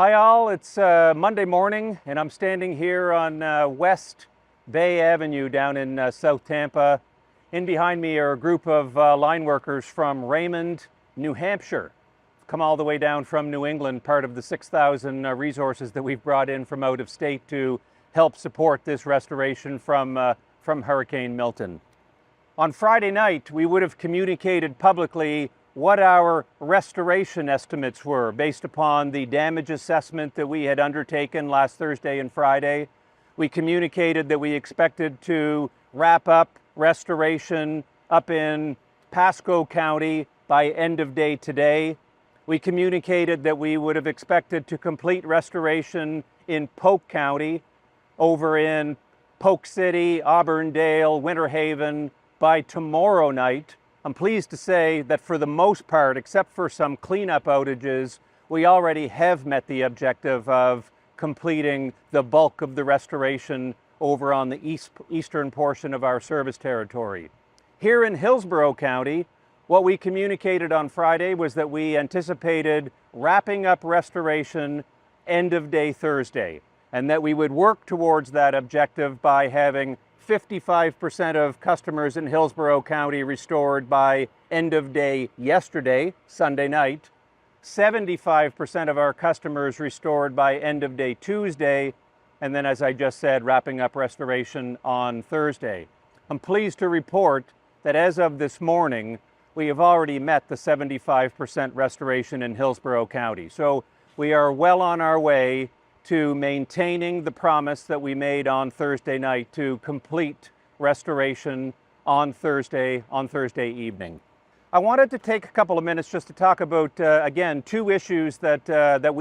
Hi all, it's Monday morning and I'm standing here on West Bay Avenue down in South Tampa. In behind me are a group of line workers from Raymond, New Hampshire. Come all the way down from New England, part of the 6,000 resources that we've brought in from out of state to help support this restoration from Hurricane Milton. On Friday night, we would have communicated publicly what our restoration estimates were based upon the damage assessment that we had undertaken last Thursday and Friday. We communicated that we expected to wrap up restoration up in Pasco County by end of day today. We communicated that we would have expected to complete restoration in Polk County, over in Polk City, Auburndale, Winter Haven by tomorrow night. I'm pleased to say that for the most part, except for some cleanup outages, we already have met the objective of completing the bulk of the restoration over on the eastern portion of our service territory. Here in Hillsborough County, what we communicated on Friday was that we anticipated wrapping up restoration end of day Thursday, and that we would work towards that objective by having 55% of customers in Hillsborough County restored by end of day yesterday, Sunday night, 75% of our customers restored by end of day Tuesday, and then, as I just said, wrapping up restoration on Thursday. I'm pleased to report that as of this morning, we have already met the 75% restoration in Hillsborough County. So we are well on our way to maintaining the promise that we made on Thursday night to complete restoration on Thursday evening. I wanted to take a couple of minutes just to talk about again, two issues that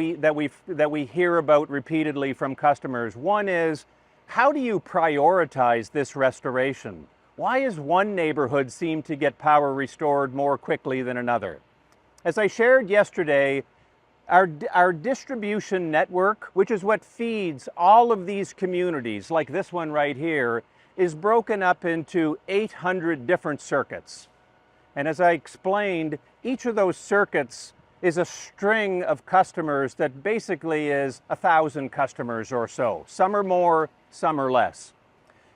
we hear about repeatedly from customers. One is, how do you prioritize this restoration? Why does one neighborhood seem to get power restored more quickly than another? As I shared yesterday, our distribution network, which is what feeds all of these communities, like this one right here, is broken up into 800 different circuits. And as I explained, each of those circuits is a string of customers that basically is 1,000 customers or so. Some are more, some are less.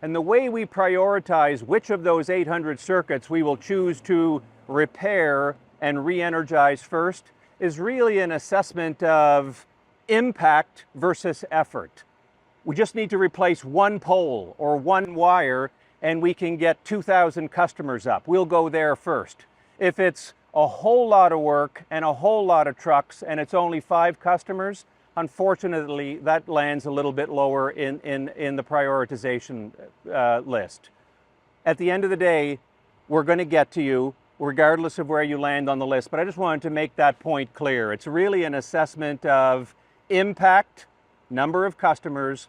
And the way we prioritize which of those 800 circuits we will choose to repair and re-energize first is really an assessment of impact versus effort. We just need to replace one pole or one wire and we can get 2,000 customers up. We'll go there first. If it's a whole lot of work and a whole lot of trucks and it's only 5 customers, unfortunately that lands a little bit lower in the prioritization list. At the end of the day, we're going to get to you regardless of where you land on the list. But I just wanted to make that point clear. It's really an assessment of impact, number of customers,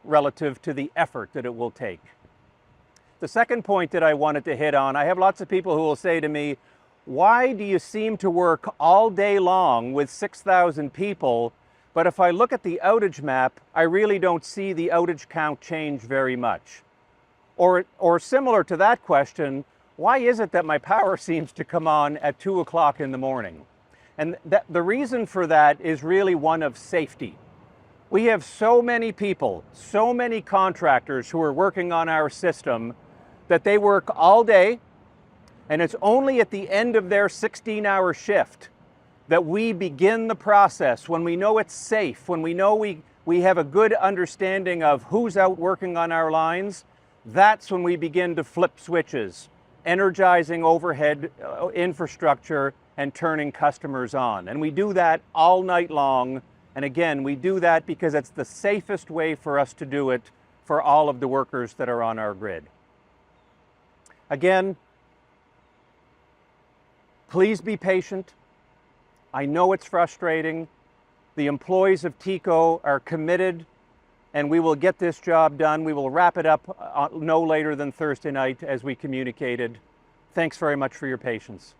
relative to the effort that it will take. The second point that I wanted to hit on, I have lots of people who will say to me, why do you seem to work all day long with 6,000 people, but if I look at the outage map, I really don't see the outage count change very much? Or similar to that question, why is it that my power seems to come on at 2 o'clock in the morning? And the reason for that is really one of safety. We have so many people, so many contractors who are working on our system that they work all day, and it's only at the end of their 16-hour shift that we begin the process, when we know it's safe, when we know we have a good understanding of who's out working on our lines. That's when we begin to flip switches, energizing overhead infrastructure and turning customers on. And we do that all night long. And again, we do that because it's the safest way for us to do it for all of the workers that are on our grid. Again, please be patient. I know it's frustrating. The employees of TECO are committed, and we will get this job done. We will wrap it up no later than Thursday night, as we communicated. Thanks very much for your patience.